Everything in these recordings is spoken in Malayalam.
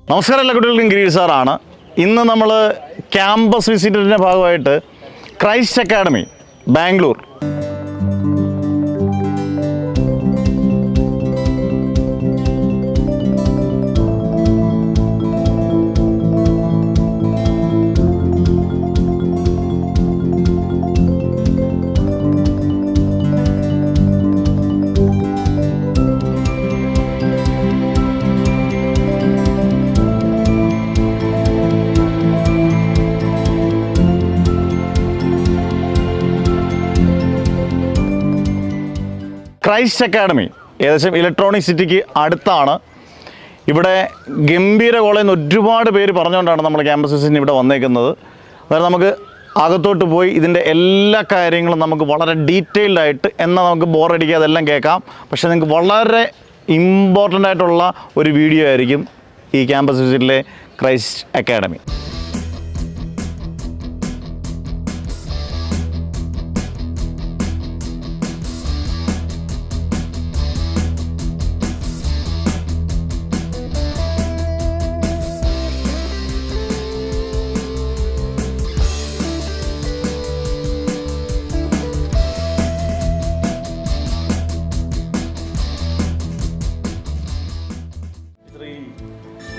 നമസ്കാരം, എല്ലാ കുട്ടികൾക്കും ഗിരീഷ് സാറാണ്. ഇന്ന് നമ്മൾ ക്യാമ്പസ് വിസിറ്റിൻ്റെ ഭാഗമായിട്ട് Christ academy Bangalore Christ academy ഏകദേശം ഇലക്ട്രോണിക് സിറ്റിക്ക് അടുത്താണ്. ഇവിടെ ഗംഭീര കോളേജിൽ നിന്ന് ഒരുപാട് പേര് പറഞ്ഞുകൊണ്ടാണ് നമ്മൾ ക്യാമ്പസ് വിസിറ്റിന് ഇവിടെ വന്നേക്കുന്നത്. അതായത് നമുക്ക് അകത്തോട്ട് പോയി ഇതിൻ്റെ എല്ലാ കാര്യങ്ങളും നമുക്ക് വളരെ ഡീറ്റെയിൽഡ് ആയിട്ട് എന്നാൽ നമുക്ക് ബോറടിക്കാതെ എല്ലാം കേൾക്കാം. പക്ഷേ നിങ്ങൾക്ക് വളരെ ഇമ്പോർട്ടൻ്റ് ആയിട്ടുള്ള ഒരു വീഡിയോ ആയിരിക്കും ഈ ക്യാമ്പസ് വിസിറ്റിലെ ക്രൈസ്റ്റ് അക്കാഡമി.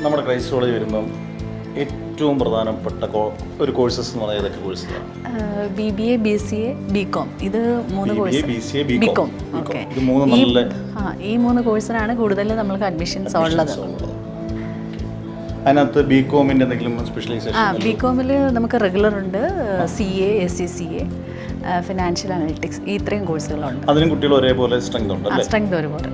നമ്മുടെ ക്രൈസ്റ്റ് കോളേജ് വരുമ്പം ഏറ്റവും പ്രധാനപ്പെട്ട ഒരു കോഴ്സസ് എന്ന് പറയുന്നത് ഏതൊക്കെ കോഴ്സുകളാണ്? BBA, BCA, BCom. ഇത് മൂന്ന് കോഴ്സ്. BCom. ഇത് മൂന്ന് നല്ല ഈ മൂന്ന് കോഴ്സിനാണ് കൂടുതൽ നമ്മൾക്ക് അഡ്മിഷൻസ് ഉള്ളത്. അതിനകത്ത് BComന്റെ എന്തെങ്കിലും സ്പെഷ്യലൈസേഷൻ? BComൽ നമുക്ക് റെഗുലർ ഉണ്ട്, CA, SCCA, ഫിനാൻഷ്യൽ അനലിറ്റിക്സ്, ഈ ഇത്രയും കോഴ്സുകളുണ്ട്. അതിനും കുട്ടികൾ ഒരേപോലെ സ്ട്രെങ്ത് ഉണ്ട് അല്ലേ? സ്ട്രെങ്ത് ഒരുപോലെ.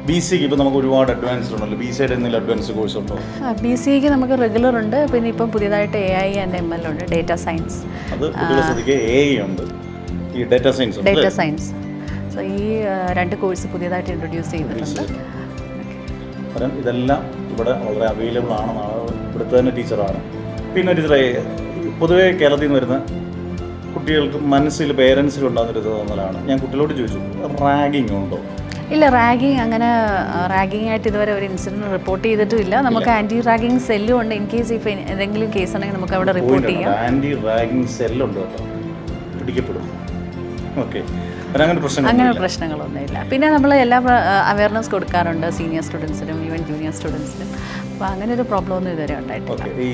BCക്ക് ഇപ്പോൾ നമുക്ക് ഒരുപാട് അഡ്വാൻസ്ഡ് ഉണ്ടല്ലോ. BCയുടെ എന്തെങ്കിലും അഡ്വാൻസ് കോഴ്സ് ഉണ്ടോ? BCക്ക് നമുക്ക് റെഗുലർ ഉണ്ട്, പിന്നെ ഇപ്പം പുതിയതായിട്ട് AI ആൻഡ് ML ഉണ്ട്, ഡേറ്റ സയൻസ്. അത് കുട്ടികളെ ശ്രദ്ധിക്കുക, AI ഉണ്ട്, ഈ ഡേറ്റ സയൻസ്. സോ ഈ രണ്ട് കോഴ്സ് പുതിയതായിട്ട് ഇൻട്രൊഡ്യൂസ് ചെയ്തിട്ടുണ്ട്. ഇതെല്ലാം ഇവിടെ വളരെ അവൈലബിൾ ആണെന്നാണ് ഇവിടുത്തെ തന്നെ ടീച്ചറാണ്. പിന്നെ ടീച്ചറെ, പൊതുവേ കേരളത്തിൽ നിന്ന് വരുന്ന കുട്ടികൾക്ക് മനസ്സിൽ പേരൻസിലുണ്ടാകുന്നൊരു തോന്നലാണ്, ഞാൻ കുട്ടികളോട് ചോദിച്ചു, റാഗിങ് ഉണ്ടോ? ഇല്ല, അങ്ങനെ റാഗിങ് ആയിട്ട് ഇതുവരെ ഒരു ഇൻസിഡൻറ്റ് റിപ്പോർട്ട് ചെയ്തിട്ടുമില്ല. നമുക്ക് ആൻറ്റി റാഗിങ് സെല്ലും ഉണ്ട്. ഇൻ കേസ് ഇഫ് എന്തെങ്കിലും കേസ് ഉണ്ടെങ്കിൽ നമുക്ക് അവിടെ റിപ്പോർട്ട് ചെയ്യാം. ആൻറ്റി റാഗിങ് സെല്ലുണ്ട് കേട്ടോ, പിടിക്കപ്പെടും. ഓക്കെ, അങ്ങനെ പ്രശ്നങ്ങളൊന്നുമില്ല. പിന്നെ നമ്മൾ എല്ലാ അവയർനെസ് കൊടുക്കാറുണ്ട് സീനിയർ സ്റ്റുഡൻസിനും ഈവൻ ജൂനിയർ സ്റ്റുഡൻസിനും. അപ്പോൾ അങ്ങനെ ഒരു പ്രോബ്ലം ഒന്നും ഇതുവരെ ഉണ്ടായിട്ടില്ല. ഈ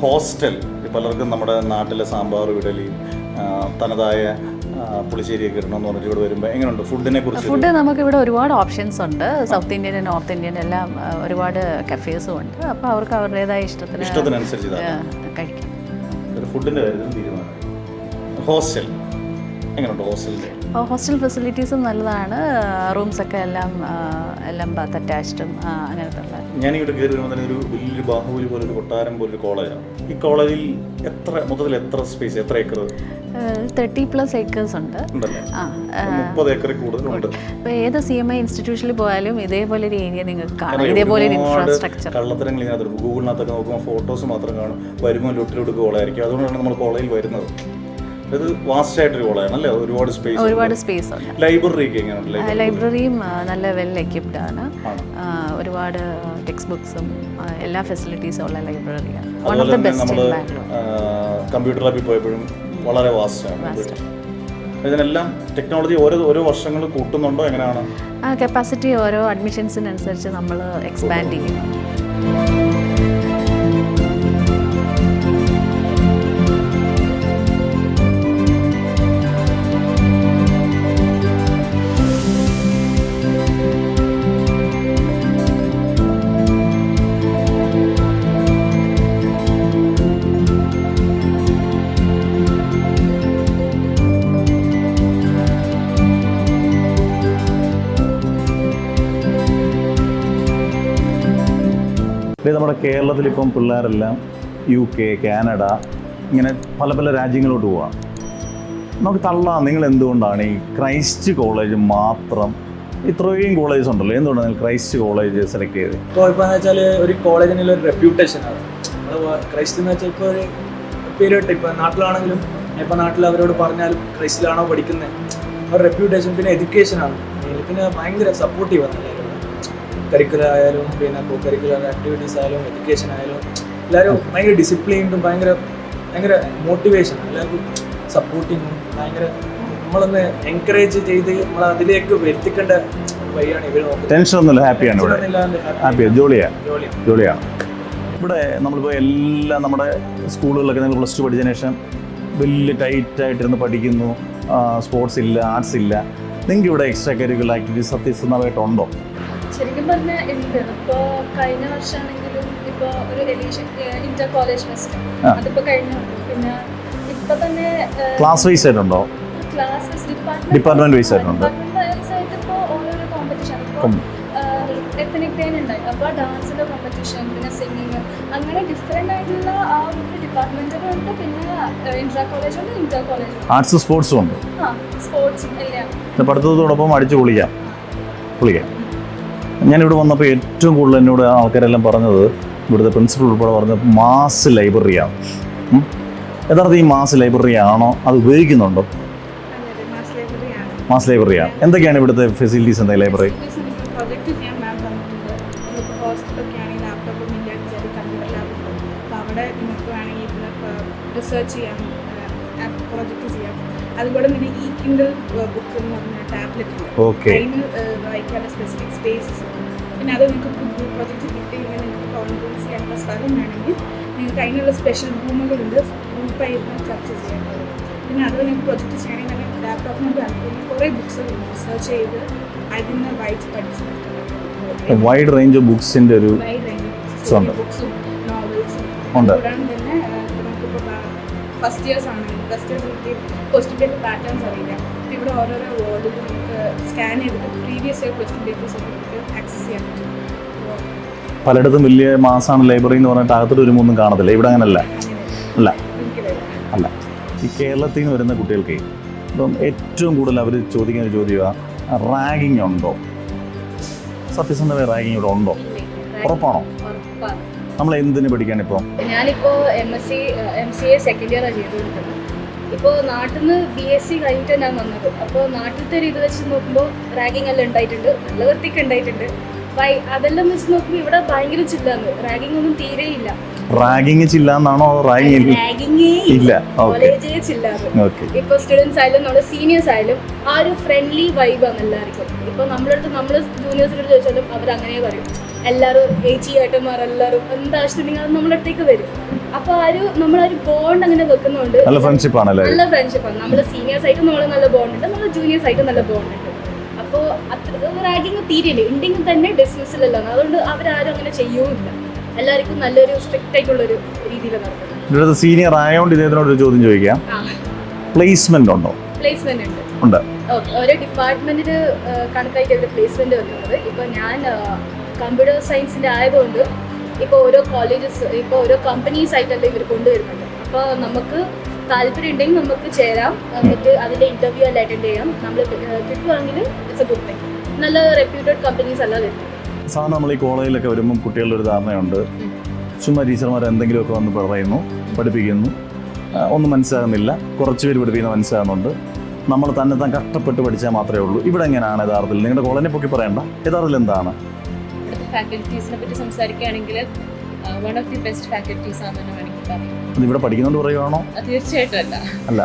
ഹോസ്റ്റൽ പലർക്കും നമ്മുടെ നാട്ടിലെ സാമ്പാർ ഇഡലിയും തനതായ പുളിശ്ശേരിയൊക്കെ ഇടണമെന്ന് പറഞ്ഞിട്ട് ഇവിടെ വരുമ്പോൾ എങ്ങനെയുണ്ട് ഫുഡിനെ കുറിച്ച്? ഫുഡ് നമുക്ക് ഇവിടെ ഒരുപാട് ഓപ്ഷൻസ് ഉണ്ട്. സൗത്ത് ഇന്ത്യൻ, നോർത്ത് ഇന്ത്യൻ എല്ലാം ഒരുപാട് കഫേസും ഉണ്ട്. അപ്പോൾ അവർക്ക് അവരുടേതായ ഇഷ്ടത്തിനനുസരിച്ച് കഴിക്കാം. ഫുഡിൻ്റെ കാര്യത്തിൽ തീരുമാനം. ഹോസ്റ്റൽ എങ്ങനെയുണ്ട്? ഹോസ്റ്റൽ ഫെസിലിറ്റീസും നല്ലതാണ്. റൂംസൊക്കെ എല്ലാം ബാത്ത് അറ്റാച്ച്ഡും അങ്ങനത്തെ ഉള്ള. ഞാനിവിടെ കയറി വരുമ്പോൾ തന്നെ ഒരു വലിയൊരു ബാഹുബലി പോലെ ഒരു കൊട്ടാരം പോലൊരു കോളേജാണ്. ഈ കോളേജിൽ മൊത്തത്തിൽ എത്ര സ്പേസ്, എത്ര ഏക്കർ? 30+ ഏക്കേഴ്സ് ഉണ്ട്. 30 ഏക്കറിൽ കൂടുതലുണ്ട്. ഇപ്പോൾ ഏത് CMI ഇൻസ്റ്റിറ്റ്യൂഷനിൽ പോയാലും ഇതേപോലെ ഒരു ഏരിയ നിങ്ങൾക്ക് കാണാം, ഇതേപോലെ ഒരു ഇൻഫ്രാസ്ട്രക്ചർ. കള്ളത്തരങ്ങൾ ഇതിനകത്ത് ഗൂഗിളിനകത്തൊക്കെ നോക്കുമ്പോൾ ഫോട്ടോസ് മാത്രം കാണും, വരുമ്പോൾ ലൊട്ടിലൊടുക്ക് കോളായിരിക്കും. അതുകൊണ്ടാണ് നമ്മൾ കോളേജിൽ വരുന്നത്. ഇത് വാസ്റ്റ് ആയിട്ടൊരു കോളേജാണ് അല്ലേ? ഒരുപാട് സ്പേസ് ഉണ്ട്. ലൈബ്രറി ഒക്കെ എങ്ങനെയുണ്ട്? ലൈബ്രറിയും നല്ല വെൽ എക്യുപ്ഡ് ആണ്. ഒരുപാട് ടെക്സ്റ്റ് ബുക്സും എല്ലാ ഫെസിലിറ്റീസും ഉള്ള ലൈബ്രറിയാണ്. One of the best in Bangalore. Computer ലാബിൽ പോയപ്പോഴും വളരെ വാസ്റ്റാണ്. ഇതിനെല്ലാം ടെക്നോളജി ഓരോ വർഷങ്ങൾ കൂട്ടുന്നുണ്ടോ? എങ്ങനെയാണ് കപ്പാസിറ്റി? ഓരോ അഡ്മിഷൻസിനനുസരിച്ച് നമ്മൾ എക്സ്പാൻഡ് ചെയ്യും. നമ്മുടെ കേരളത്തിലിപ്പം പിള്ളേരെല്ലാം UK, കാനഡ ഇങ്ങനെ പല രാജ്യങ്ങളോട്ട് പോവാം. നമുക്ക് തള്ളാം. നിങ്ങൾ എന്തുകൊണ്ടാണ് ഈ ക്രൈസ്റ്റ് കോളേജ് മാത്രം, ഇത്രയും കോളേജസ് ഉണ്ടല്ലോ, എന്തുകൊണ്ടാണ് നിങ്ങൾ ക്രൈസ്റ്റ് കോളേജ് സെലക്ട് ചെയ്തത്? ഇപ്പോൾ എന്ന് വെച്ചാൽ ഒരു കോളേജിനുള്ള ഒരു റെപ്യൂട്ടേഷനാണ്. ക്രൈസ്റ്റ് എന്ന് വെച്ചാൽ ഇപ്പോൾ ഒരു പേരിട്ട്, ഇപ്പോൾ നാട്ടിലാണെങ്കിലും ഇപ്പോൾ നാട്ടിൽ അവരോട് പറഞ്ഞാലും ക്രൈസ്റ്റിലാണോ പഠിക്കുന്നത്, ഒരു റെപ്യൂട്ടേഷൻ. പിന്നെ എഡ്യൂക്കേഷനാണ്, പിന്നെ ഭയങ്കര സപ്പോർട്ടീവാണ് എല്ലാവരും. കരിക്കുലർ ആയാലും പിന്നെ കോ കരിക്കുലർ ആക്ടിവിറ്റീസ് ആയാലും എഡ്യൂക്കേഷൻ ആയാലും എല്ലാവരും ഭയങ്കര ഡിസിപ്ലിൻഡും ഭയങ്കര മോട്ടിവേഷനും എല്ലാവർക്കും സപ്പോർട്ടിങ്ങും ഭയങ്കര നമ്മളൊന്ന് എൻകറേജ് ചെയ്ത് നമ്മൾ അതിലേക്ക് എത്തിക്കേണ്ട വഴിയാണ് ഇവർ നോക്കുന്നത്. ടെൻഷൻ ഒന്നുമില്ല, ഹാപ്പിയാണ് ഇവിടെ, ഹാപ്പിയാണ്, ജോളിയാണ് ഇവിടെ. നമ്മളിപ്പോൾ എല്ലാം നമ്മുടെ സ്കൂളുകളിലൊക്കെ നിങ്ങൾ +2 പഠിച്ചതിന് ശേഷം വലിയ ടൈറ്റായിട്ടിരുന്ന് പഠിക്കുന്നു, സ്പോർട്സ് ഇല്ല, ആർട്സ് ഇല്ല. നിങ്ങൾക്ക് ഇവിടെ എക്സ്ട്രാ കരിക്കുലർ ആക്ടിവിറ്റീസ് സത്യസന്ധമായിട്ടുണ്ടോ? ശരിക്കും പറഞ്ഞാൽ ഉണ്ട്. ഇപ്പോൾ കഴിഞ്ഞ വർഷമാണെങ്കിലും ഇപ്പോൾ ഒരു എലീഷൻ ഇന്റർ കോളേജ് ഫെസ്റ്റ് അതിപ്പോൾ കഴിഞ്ഞുണ്ട്. പിന്നെ ഇപ്പം തന്നെ ക്ലാസ് വൈസ് ആയിട്ടുണ്ടോ? ക്ലാസ് ഡിപ്പാർട്ട്മെന്റ് വൈസ് ആയിട്ടുണ്ട്. ആയിട്ട് ഇപ്പോൾ ഓരോരോ കോമ്പറ്റീഷൻ ഇപ്പോൾ എത്തനിക് ഡേ ഉണ്ടായി. അപ്പോൾ ഡാൻസിൻ്റെ കോമ്പറ്റീഷൻ, പിന്നെ സിംഗിങ്, അങ്ങനെ ഡിഫറെൻ്റ് ആയിട്ടുള്ള ആ ഒരു ഡിപ്പാർട്ട്മെൻറ്റുകളുണ്ട്. പിന്നെ ഇന്റർ കോളേജ് ഉണ്ട്, ഇന്റർ കോളേജ് ആർട്സ് സ്പോർട്സും ഉണ്ട്. സ്പോർട്സും എല്ലാം. പഠിത്തത്തോടൊപ്പം അടിച്ചു പൊളിക്കാം. ഞാനിവിടെ വന്നപ്പോൾ ഏറ്റവും കൂടുതൽ എന്നോട് ആൾക്കാരെല്ലാം പറഞ്ഞത്, ഇവിടുത്തെ പ്രിൻസിപ്പൽ ഉൾപ്പെടെ പറഞ്ഞത് മാസ് ലൈബ്രറിയാണ്. യഥാർത്ഥം ഈ മാസ് ലൈബ്രറി ആണോ, അത് ഉപയോഗിക്കുന്നുണ്ടോ? മാസ് ലൈബ്രറിയാണ്. എന്തൊക്കെയാണ് ഇവിടുത്തെ ഫെസിലിറ്റീസ്? എന്താ ലൈബ്രറി? പ്രൊജക്റ്റ് ചെയ്യാൻ മാം തന്നിട്ടുണ്ട്. നമുക്ക് ഹോസ്റ്റലൊക്കെ ആണെങ്കിൽ ലാപ്ടോപ്പും ഇല്ലാതെ കമ്പ്യൂട്ടർ ലാബുണ്ട്. അപ്പോൾ അവിടെ നിങ്ങൾക്ക് വേണമെങ്കിൽ റിസർച്ച് ചെയ്യാം, പ്രൊജക്റ്റ് ചെയ്യാം. അതുപോലെ തന്നെ ഈ കിൻഡൽ ബുക്ക് എന്ന് പറഞ്ഞ ടാബ്ലറ്റ് അതിന് വായിക്കാനുള്ള സ്പെസിഫിക് സ്പേസസ് ഉണ്ട്. പിന്നെ അത് നിങ്ങൾക്ക് പ്രൊജക്റ്റ് കിട്ടിയെങ്കിൽ നിങ്ങൾക്ക് കോൺഫറൻസ് ചെയ്യാനുള്ള സ്ഥലം വേണമെങ്കിൽ നിങ്ങൾക്ക് അതിനുള്ള സ്പെഷ്യൽ റൂമുകളുണ്ട്, ഗ്രൂപ്പായിരുന്നു ചർച്ച ചെയ്യാനുള്ളത്. പിന്നെ അത് നിങ്ങൾക്ക് പ്രൊജക്റ്റ് ചെയ്യണമെങ്കിൽ ലാപ്ടോപ്പിനോട് അനുഭവം കുറേ ബുക്സ് റിസർച്ച് ചെയ്ത് അതിന് വായിച്ച് പഠിച്ചു. വൈഡ് റേഞ്ച് ഓഫ് ബുക്സിൻ്റെ ഒരു ബുക്സും നോവൽസും ഉണ്ട്. കൂടാണ്ട് തന്നെ നമുക്കിപ്പോൾ ഫസ്റ്റ് ഇയേഴ്സ് ആണെങ്കിൽ ഫസ്റ്റ് ഇയേഴ്സ് കിട്ടി ക്വസ്റ്റ്യൻ പേപ്പർ പാറ്റേൺസ് അറിയില്ല. അപ്പോൾ ഇവിടെ ഓരോരോ വേർഡിൽ നമുക്ക് സ്കാൻ ചെയ്തിട്ട് പ്രീവിയസ് ഇയർ ക്വസ്റ്റ്യൻ പേപ്പേഴ്സ് ഒക്കെ നമുക്ക് ആക്സസ് ചെയ്യാൻ പറ്റും. പലയിടത്തും വലിയ മാസമാണ് ലൈബ്രറി എന്ന് പറഞ്ഞിട്ട് അകത്തോട്ട് വരുമ്പോൾ കാണത്തില്ല. ഇവിടെ അങ്ങനല്ല. അല്ല ഈ കേരളത്തിൽ നിന്ന് വരുന്ന കുട്ടികൾക്ക് ഇപ്പം ഏറ്റവും കൂടുതൽ അവർ ചോദിക്കുന്ന ഒരു ചോദ്യമാണ്, റാഗിങ് ഉണ്ടോ? സത്യസന്ധമായ റാഗിങ് ഇവിടെ ഉണ്ടോ? ഉറപ്പാണോ? നമ്മൾ എന്തിനു പഠിക്കാണ് ഇപ്പോൾ? ഞാനിപ്പോൾ MCA സെക്കൻഡ് ഇയറാണ് ചെയ്തുകൊടുക്കുന്നത്. ഇപ്പോൾ നാട്ടിൽ നിന്ന് BSc കഴിഞ്ഞിട്ട് ഞാൻ വന്നത്. അപ്പോൾ നാട്ടിലത്തെ ഒരു ഇത് വെച്ച് നോക്കുമ്പോൾ റാഗിങ് എല്ലാം ഉണ്ടായിട്ടുണ്ട്, നല്ല വൃത്തിക്ക് ഉണ്ടായിട്ടുണ്ട്. അതെല്ലാം വെച്ച് നോക്കുമ്പോൾ ഇവിടെ ഭയങ്കര ചില്ലാന്ന്, റാഗിങ് ഒന്നും തീരെയില്ല. റാഗിങ് ചില്ലാന്നാണോ? റാഗിങ്ങേ ഇല്ല, കോളേജേ ചില്ലാന്ന്. ഇപ്പൊ സ്റ്റുഡൻസ് ആയാലും നമ്മുടെ സീനിയേഴ്സ് ആയാലും ആ ഒരു ഫ്രണ്ട്ലി വൈബാണ് എല്ലാവർക്കും. ഇപ്പൊ നമ്മളടുത്ത് നമ്മൾ ജൂനിയേഴ്സിനോട് ചോദിച്ചാലും അവരങ്ങനെ പറയും. എല്ലാവരും ഏച്ചിയായിട്ടന്മാർ എല്ലാവരും എന്താവശ്യമുണ്ടെങ്കിൽ അത് നമ്മുടെ അടുത്തേക്ക് വരും. അപ്പൊ നമ്മളൊരു ബോണ്ട് അങ്ങനെ വെക്കുന്നുണ്ട്. നല്ല ഫ്രണ്ട്ഷിപ്പാണ്. നമ്മള് സീനിയേഴ്സ് ആയിട്ട് നമ്മള് നല്ല ബോണ്ട് ഉണ്ട്, നമ്മള് ജൂനിയേഴ്സ് ആയിട്ട് നല്ല ബോണ്ട് ഉണ്ട്. അപ്പോൾ അത്ര റാഗിങ് തീരെയില്ല, ഉണ്ടെങ്കിൽ തന്നെ ഡിസ്മിസിലല്ല. അതുകൊണ്ട് അവരാരും അങ്ങനെ ചെയ്യുമില്ല. എല്ലാവർക്കും നല്ലൊരു സ്ട്രിക്റ്റ് ആയിട്ടുള്ളൊരു രീതിയിൽ നടക്കുന്നത്. സീനിയർ ആയതുകൊണ്ട് ഇദ്ദേഹത്തിനോട് ചോദ്യം ചോദിക്കാം, പ്ലേസ്മെന്റ് ഉണ്ടോ? പ്ലേസ്മെന്റ് ഉണ്ട്. ഓരോ ഡിപ്പാർട്ട്മെന്റിന് കണക്കായിട്ട് ഒരു പ്ലേസ്മെന്റ് വെക്കുന്നത്. ഇപ്പോൾ ഞാൻ കമ്പ്യൂട്ടർ സയൻസിന്റെ ആയതുകൊണ്ട് ഇപ്പോൾ ഓരോ കോളേജസ്, ഇപ്പോൾ ഓരോ കമ്പനീസ് ആയിട്ടല്ലേ ഇവർ കൊണ്ടുവരുന്നുണ്ട്. അപ്പോൾ നമുക്ക് താല്പര്യം ഉണ്ടെങ്കിൽ നമുക്ക് ചേരാം, എന്നിട്ട് അതിൻ്റെ ഇൻ്റർവ്യൂ എല്ലാം അറ്റൻഡ് ചെയ്യാം. നമ്മൾ കിട്ടുവാണെങ്കിൽ ഇറ്റ്സ് എ ഗുഡ് തിങ്. നല്ല റെപ്യൂട്ടഡ് കമ്പനീസ് എല്ലാം വരുന്നത്. സാധാരണ നമ്മൾ ഈ കോളേജിലൊക്കെ വരുമ്പം കുട്ടികളുടെ ഒരു ധാരണയുണ്ട്, ചുമ്മാ ടീച്ചർമാർ എന്തെങ്കിലുമൊക്കെ വന്ന് പറയുന്നു, പഠിപ്പിക്കുന്നു, ഒന്നും മനസ്സിലാകുന്നില്ല, കുറച്ച് പേര് പഠിപ്പിക്കുന്ന മനസ്സിലാകുന്നുണ്ട്, നമ്മൾ തന്നെ താൻ കഷ്ടപ്പെട്ട് പഠിച്ചാൽ മാത്രമേ ഉള്ളൂ. ഇവിടെ എങ്ങനെയാണ് യഥാർത്ഥത്തിൽ? നിങ്ങളുടെ കോളേജിനെ പൊക്കി പറയണ്ട, യഥാർത്ഥത്തിൽ എന്താണ്? ഇവിടുത്തെ ഫാക്കൽറ്റീസിനെ പറ്റി സംസാരിക്കുകയാണെങ്കിൽ one of the best faculties ആണെന്ന് വേണമെങ്കിൽ പറയാം. അത് ഇവിടെ പഠിക്കുന്നുണ്ട് പറയുവാണോ? തീർച്ചയായിട്ടും അല്ല. അല്ല,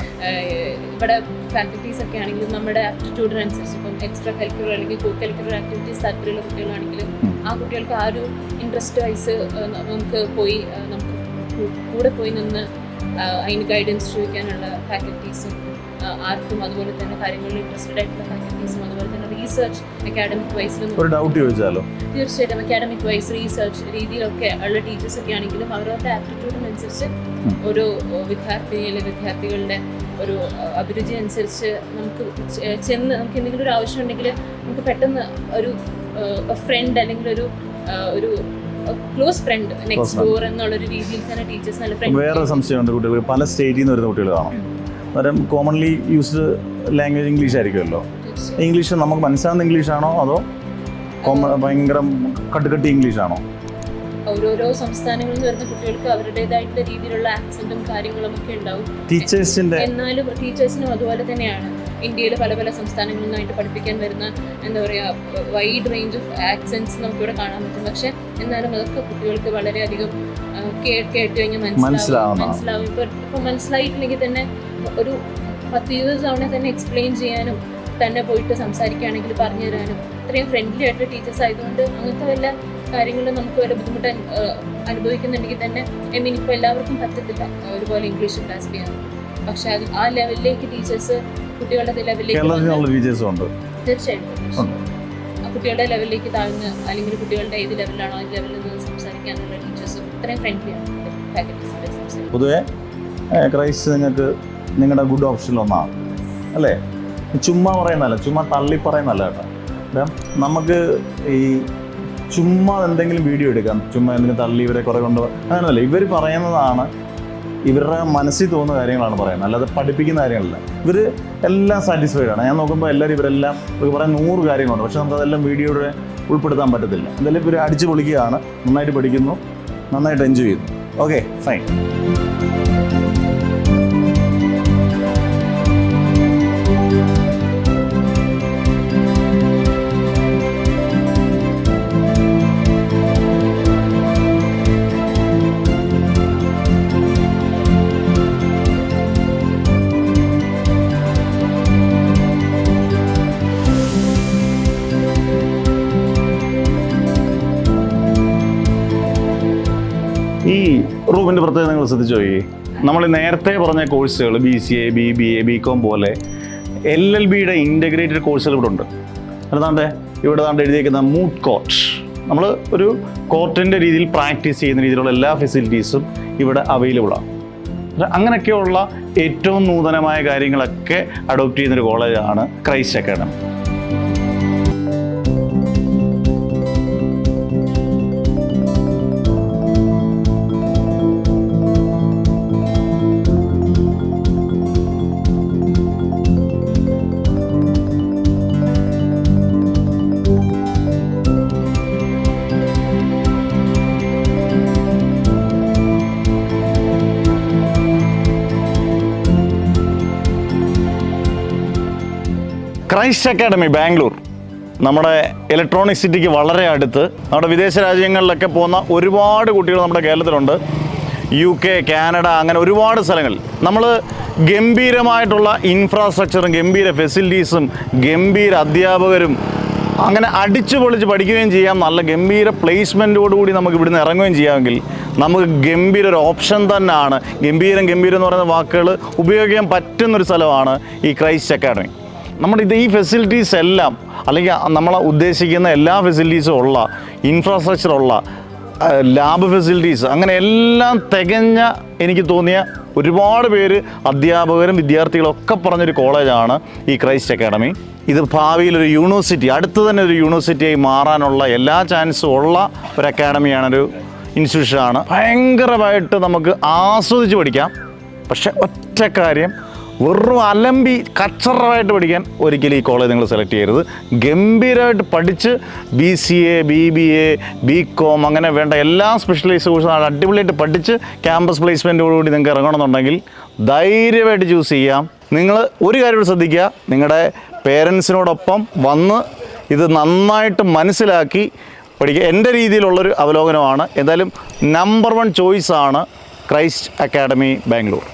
ഇവിടെ ഫാക്കൽറ്റീസ് ഒക്കെ ആണെങ്കിലും നമ്മുടെ ആപ്റ്റിറ്റ്യൂഡിനനുസരിച്ച് ഇപ്പം എക്സ്ട്രാ കരിക്കുലർ അല്ലെങ്കിൽ കോ കരിക്കുലർ ആക്ടിവിറ്റീസ് താല്പര്യമുള്ള കുട്ടികളാണെങ്കിലും ആ കുട്ടികൾക്ക് ആ ഒരു ഇൻട്രസ്റ്റ് വൈസ് നമുക്ക് പോയി നമുക്ക് കൂടെ പോയി നിന്ന് അതിന് ഗൈഡൻസ് ചോദിക്കാനുള്ള ഫാക്കൽറ്റീസും ആർക്കും അതുപോലെ തന്നെ കാര്യങ്ങളിൽ ഇൻട്രസ്റ്റഡ് ആയിട്ടുള്ള ഫാക്കൽറ്റീസും അതുപോലെ തന്നെ റീസെർച്ച് അക്കാഡമിക് വൈസിലും ഒരു ഡൗട്ട് ചോദിച്ചാലോ? തീർച്ചയായിട്ടും അക്കാഡമിക് വൈസ് റീസെർച്ച് രീതിയിലൊക്കെ ഉള്ള ടീച്ചേഴ്സൊക്കെ ആണെങ്കിലും അവരുടെ ആപ്റ്റിറ്റ്യൂഡിനനുസരിച്ച് ഓരോ വിദ്യാർത്ഥികളുടെ ഒരു അഭിരുചി അനുസരിച്ച് നമുക്ക് ചെന്ന് നമുക്ക് എന്തെങ്കിലും ഒരു ആവശ്യം ഉണ്ടെങ്കിൽ നമുക്ക് പെട്ടെന്ന് ഒരു ഫ്രണ്ട് അല്ലെങ്കിൽ ഒരു ക്ലോസ് ഫ്രണ്ട് നെക്സ്റ്റ് ഡോർ എന്നുള്ളൊരു രീതിയിൽ തന്നെ ടീച്ചേഴ്സ് നല്ല ഫ്രണ്ട്. വേറെ സംശയമുണ്ട്, കുട്ടികൾക്ക് പല സ്റ്റേറ്റിൽ നിന്ന് വരുന്ന കുട്ടികൾ കാണും. അന്നേരം കോമൺലി യൂസ്ഡ് ലാംഗ്വേജ് ഇംഗ്ലീഷ് ആയിരിക്കുമല്ലോ. ഇംഗ്ലീഷ് നമുക്ക് മനസ്സിലാകുന്ന ഇംഗ്ലീഷാണോ അതോ ഭയങ്കര കട്ടുകട്ടി ഇംഗ്ലീഷാണോ? ഓരോരോ സംസ്ഥാനങ്ങളിൽ നിന്ന് വരുന്ന കുട്ടികൾക്ക് അവരുടേതായിട്ടുള്ള രീതിയിലുള്ള ആക്സെന്റും കാര്യങ്ങളും ഒക്കെ ഉണ്ടാവും. ടീച്ചേഴ്സിന്റെ എന്നാലും ടീച്ചേഴ്സിനും അതുപോലെ തന്നെയാണ്. ഇന്ത്യയിൽ പല പല സംസ്ഥാനങ്ങളിൽ നിന്നായിട്ട് പഠിപ്പിക്കാൻ വരുന്ന എന്താ പറയുക വൈഡ് റേഞ്ച് ഓഫ് ആക്സെൻറ്റ്സ് നമുക്കിവിടെ കാണാൻ പറ്റും. പക്ഷെ എന്നാലും അതൊക്കെ കുട്ടികൾക്ക് വളരെയധികം കേട്ട് കഴിഞ്ഞാൽ മനസ്സിലാവും. ഇപ്പോൾ മനസ്സിലായിട്ടില്ലെങ്കിൽ തന്നെ ഒരു 10-20 തവണ തന്നെ എക്സ്പ്ലെയിൻ ചെയ്യാനും തന്നെ പോയിട്ട് സംസാരിക്കുകയാണെങ്കിൽ പറഞ്ഞു തരാനും ഇത്രയും ഫ്രണ്ട്ലി ആയിട്ടുള്ള ടീച്ചേഴ്സ് ആയതുകൊണ്ട് അങ്ങനത്തെ വല്ല കാര്യങ്ങളും നമുക്ക് വല്ല ബുദ്ധിമുട്ട് അനുഭവിക്കുന്നുണ്ടെങ്കിൽ തന്നെ ഇപ്പോൾ എല്ലാവർക്കും പറ്റത്തില്ല ഒരുപോലെ ഇംഗ്ലീഷ് ഗ്രാസ്പ് ചെയ്യാൻ. പക്ഷെ അത് ആ ലെവലിലേക്ക് ടീച്ചേഴ്സ് കുട്ടികളുടെ ലെവലിലേക്ക് തീർച്ചയായിട്ടും കുട്ടികളുടെ ലെവലിലേക്ക് താഴ്ന്ന് അല്ലെങ്കിൽ കുട്ടികളുടെ ഏത് ലെവലിലാണോ ആ ലെവലിൽ നിന്ന് സംസാരിക്കാനുള്ള ടീച്ചേഴ്സും ഇത്രയും ഫ്രണ്ട്ലിയാണ് ഫാക്കൽറ്റീസ്. പൊതുവെ ക്രൈസ്റ്റ് നിങ്ങൾക്ക് നിങ്ങളുടെ ഗുഡ് ഓപ്ഷനിൽ ഒന്നാണ് അല്ലേ? ചുമ്മാ പറയുന്നതല്ല, ചുമ്മാ തള്ളി പറയുന്നതല്ല കേട്ടോ. നമുക്ക് ഈ ചുമ്മാ എന്തെങ്കിലും വീഡിയോ എടുക്കാം, ചുമ്മാ എന്തെങ്കിലും തള്ളി ഇവരെ കുറേ അങ്ങനെയല്ല. ഇവർ പറയുന്നതാണ്, ഇവരുടെ മനസ്സിൽ തോന്നുന്ന കാര്യങ്ങളാണ് പറയുന്നത്, അല്ലാതെ പഠിപ്പിക്കുന്ന കാര്യങ്ങളല്ല. ഇവർ എല്ലാം സാറ്റിസ്ഫൈഡ് ആണ്. ഞാൻ നോക്കുമ്പോൾ എല്ലാവരും ഇവരെല്ലാം പറയാൻ 100 കാര്യങ്ങളുണ്ട്, പക്ഷെ നമുക്കതെല്ലാം വീഡിയോയുടെ ഉൾപ്പെടുത്താൻ പറ്റത്തില്ല. എന്തായാലും ഇവർ അടിച്ചു പൊളിക്കുകയാണ്, നന്നായിട്ട് പഠിക്കുന്നു, നന്നായിട്ട് എൻജോയ് ചെയ്യുന്നു. Okay, fine. ഈ റൂമിൻ്റെ പ്രത്യേകത നിങ്ങൾ ശ്രദ്ധിച്ചു നോക്കി. നമ്മൾ നേരത്തെ പറഞ്ഞ കോഴ്സുകൾ BCA, BBA, BCom പോലെ LLBയുടെ ഇൻ്റഗ്രേറ്റഡ് കോഴ്സുകൾ ഇവിടെ ഉണ്ട്. അതാണ്ട് ഇവിടെ എഴുതിയിരിക്കുന്ന മൂട്ട് കോർട്ട്, നമ്മൾ ഒരു കോർട്ടിൻ്റെ രീതിയിൽ പ്രാക്ടീസ് ചെയ്യുന്ന രീതിയിലുള്ള എല്ലാ ഫെസിലിറ്റീസും ഇവിടെ അവൈലബിളാണ്. അങ്ങനെയൊക്കെയുള്ള ഏറ്റവും നൂതനമായ കാര്യങ്ങളൊക്കെ അഡോപ്റ്റ് ചെയ്യുന്നൊരു കോളേജാണ് Christ academy. Christ academy Bangalore നമ്മുടെ ഇലക്ട്രോണിക് സിറ്റിക്ക് വളരെ അടുത്ത്. നമ്മുടെ വിദേശ രാജ്യങ്ങളിലൊക്കെ പോകുന്ന ഒരുപാട് കുട്ടികൾ നമ്മുടെ കേരളത്തിലുണ്ട്. UK, കാനഡ, അങ്ങനെ ഒരുപാട് സ്ഥലങ്ങളിൽ നമ്മൾ ഗംഭീരമായിട്ടുള്ള ഇൻഫ്രാസ്ട്രക്ചറും ഗംഭീര ഫെസിലിറ്റീസും ഗംഭീര അധ്യാപകരും അങ്ങനെ അടിച്ചു പൊളിച്ച് പഠിക്കുകയും ചെയ്യാം. നല്ല ഗംഭീര പ്ലേസ്മെൻറ്റോടുകൂടി നമുക്ക് ഇവിടുന്ന് ഇറങ്ങുകയും ചെയ്യാമെങ്കിൽ നമുക്ക് ഗംഭീര ഒരു ഓപ്ഷൻ തന്നെയാണ്. ഗംഭീരം എന്ന് പറയുന്ന വാക്കുകൾ ഉപയോഗിക്കാൻ പറ്റുന്നൊരു സ്ഥലമാണ് ഈ ക്രൈസ്റ്റ് അക്കാഡമി. നമ്മുടെ ഈ ഫെസിലിറ്റീസ് എല്ലാം, അല്ലെങ്കിൽ നമ്മൾ ഉദ്ദേശിക്കുന്ന എല്ലാ ഫെസിലിറ്റീസും ഉള്ള, ഇൻഫ്രാസ്ട്രക്ചറുള്ള, ലാബ് ഫെസിലിറ്റീസ്, അങ്ങനെ എല്ലാം തികഞ്ഞ, എനിക്ക് തോന്നിയ ഒരുപാട് പേര് അധ്യാപകരും വിദ്യാർത്ഥികളും ഒക്കെ പറഞ്ഞൊരു കോളേജാണ് ഈ ക്രൈസ്റ്റ് അക്കാഡമി. ഇത് ഭാവിയിലൊരു യൂണിവേഴ്സിറ്റി, അടുത്ത് തന്നെ ഒരു യൂണിവേഴ്സിറ്റിയായി മാറാനുള്ള എല്ലാ ചാൻസും ഉള്ള ഒരു അക്കാഡമിയാണ്, ഒരു ഇൻസ്റ്റിറ്റ്യൂഷനാണ്. ഭയങ്കരമായിട്ട് നമുക്ക് ആസ്വദിച്ച് പഠിക്കാം. പക്ഷേ ഒറ്റ കാര്യം, വെറും അലമ്പി കച്ചറമായിട്ട് പഠിക്കാൻ ഒരിക്കലും ഈ കോളേജ് നിങ്ങൾ സെലക്ട് ചെയ്യരുത്. ഗംഭീരമായിട്ട് പഠിച്ച് BCA, BBA, BCom അങ്ങനെ വേണ്ട എല്ലാ സ്പെഷ്യലൈസ് കോഴ്സും അടിപൊളിയായിട്ട് പഠിച്ച് ക്യാമ്പസ് പ്ലേസ്മെൻറ്റോടുകൂടി നിങ്ങൾക്ക് ഇറങ്ങണമെന്നുണ്ടെങ്കിൽ ധൈര്യമായിട്ട് ചൂസ് ചെയ്യാം. നിങ്ങൾ ഒരു കാര്യം ശ്രദ്ധിക്കുക, നിങ്ങളുടെ പേരൻസിനോടൊപ്പം വന്ന് ഇത് നന്നായിട്ട് മനസ്സിലാക്കി പഠിക്കുക. എൻ്റെ രീതിയിലുള്ളൊരു അവലോകനമാണ്. എന്തായാലും നമ്പർ 1 ചോയ്സാണ് ക്രൈസ്റ്റ് അക്കാഡമി ബാംഗ്ലൂർ.